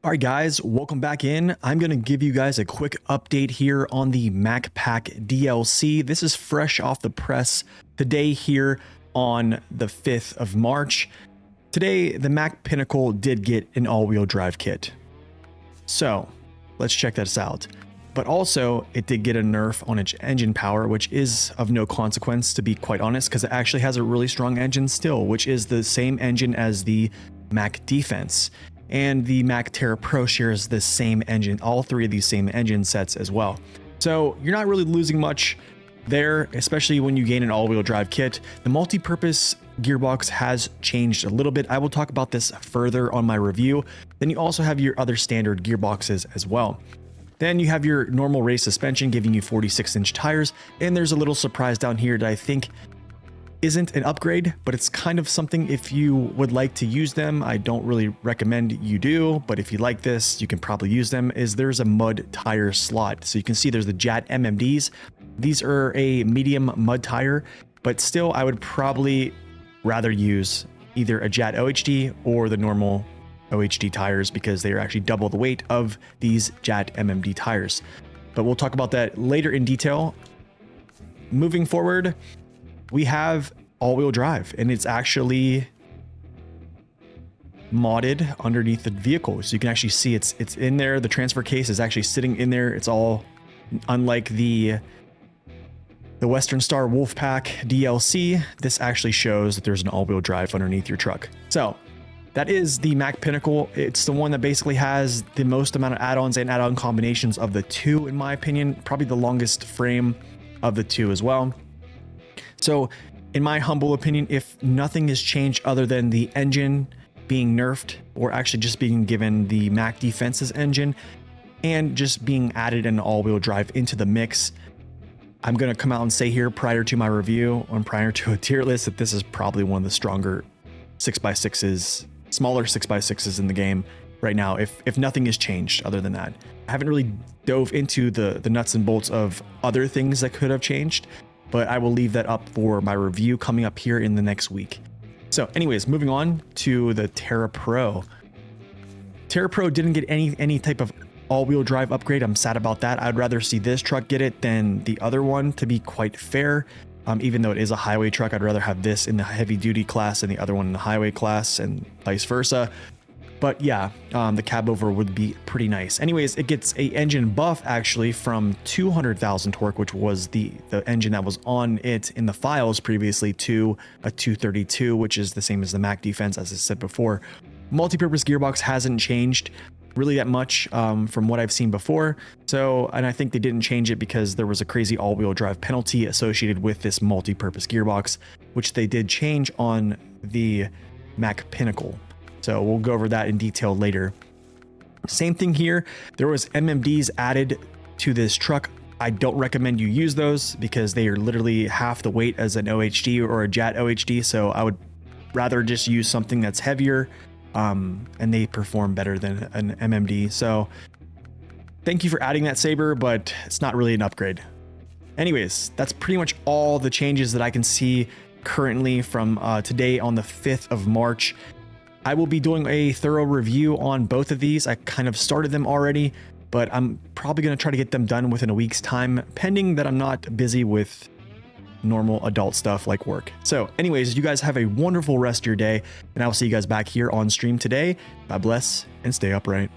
All right, guys, welcome back in. I'm going to give you guys a quick update here on the Mack Pack DLC. This is fresh off the press today here on the 5th of March. Today, the Mack Pinnacle did get an all-wheel drive kit. So let's check this out. But also, it did get a nerf on its engine power, which is of no consequence, to be quite honest, because it actually has a really strong engine still, which is the same engine as the Mack Defense. And the Mack Terra Pro shares the same engine, all three of these same engine sets as well. So you're not really losing much there, especially when you gain an all-wheel drive kit. The multi-purpose gearbox has changed a little bit. I will talk about this further on my review. Then you also have your other standard gearboxes as well. Then you have your normal race suspension giving you 46-inch tires, and there's a little surprise down here that I think isn't an upgrade, but it's kind of something if you would like to use them. I don't really recommend you do, but if you like this, you can probably use them. There's a mud tire slot. So you can see there's the JAT MMDs. These are a medium mud tire, but still I would probably rather use either a JAT OHD or the normal OHD tires because they are actually double the weight of these JAT MMD tires. But we'll talk about that later in detail. Moving forward, we have all-wheel drive, and it's actually modded underneath the vehicle. So you can actually see it's in there. The transfer case is actually sitting in there. It's all unlike the Western Star Wolfpack DLC. This actually shows that there's an all-wheel drive underneath your truck. So that is the Mack Pinnacle. It's the one that basically has the most amount of add-ons and add-on combinations of the two, in my opinion. Probably the longest frame of the two as well. So in my humble opinion, if nothing has changed other than the engine being nerfed or actually just being given the Mack Defense's engine and just being added an all-wheel drive into the mix, I'm going to come out and say here prior to my review and prior to a tier list that this is probably one of the stronger 6x6s, smaller 6x6s in the game right now, if nothing has changed other than that. I haven't really dove into the nuts and bolts of other things that could have changed, but I will leave that up for my review coming up here in the next week. So anyways, moving on to the Terra Pro. Terra Pro didn't get any type of all-wheel drive upgrade. I'm sad about that. I'd rather see this truck get it than the other one, to be quite fair. Even though it is a highway truck, I'd rather have this in the heavy-duty class and the other one in the highway class and vice versa. But yeah, the cab over would be pretty nice. Anyways, it gets a engine buff actually from 200,000 torque, which was the engine that was on it in the files previously, to a 232, which is the same as the Mack Defense, as I said before. Multi-purpose gearbox hasn't changed really that much from what I've seen before. So, and I think they didn't change it because there was a crazy all-wheel drive penalty associated with this multi-purpose gearbox, which they did change on the Mack Pinnacle. So we'll go over that in detail later. Same thing here. There was MMDs added to this truck. I don't recommend you use those because they are literally half the weight as an OHD or a JAT OHD. So I would rather just use something that's heavier and they perform better than an MMD. So thank you for adding that, Saber, but it's not really an upgrade. Anyways, that's pretty much all the changes that I can see currently from today on the 5th of March. I will be doing a thorough review on both of these. I kind of started them already, but I'm probably going to try to get them done within a week's time, pending that I'm not busy with normal adult stuff like work. So anyways, you guys have a wonderful rest of your day, and I will see you guys back here on stream today. God bless and stay upright.